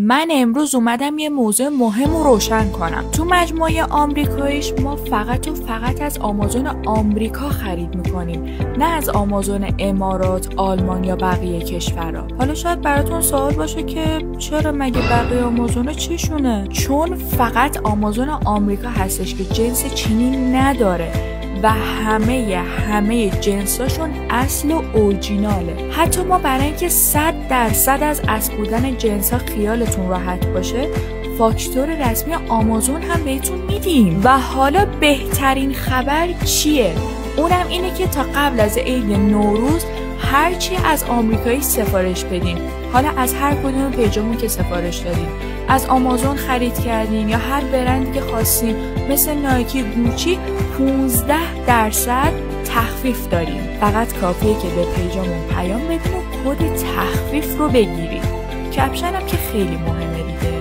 من امروز اومدم یه موضوع مهم رو روشن کنم. تو مجموعه آمریکاییش ما فقط و فقط از آمازون آمریکا خرید میکنیم، نه از آمازون امارات، آلمان یا بقیه کشورها. حالا شاید براتون سوال باشه که چرا مگه بقیه آمازونا چیشونه؟ چون فقط آمازون آمریکا هستش که جنس چینی نداره و همه جنساشون اصل و اورجیناله. حتی ما برای اینکه 100% از اصل بودن جنسا خیالتون راحت باشه، فاکتور رسمی آمازون هم بهتون میدیم. و حالا بهترین خبر چیه؟ اونم اینه که تا قبل از عید نوروز هرچی از آمریکایی سفارش بدین، حالا از هر کدوم پیجامون که سفارش دادین، از آمازون خرید کردین یا هر برندی که خواستین مثل نایکی، گوچی، 15% تخفیف داریم. فقط کافیه که به پیجامون پیام بدین و کد تخفیف رو بگیرید. کپشن هم که خیلی مهمه دیگه.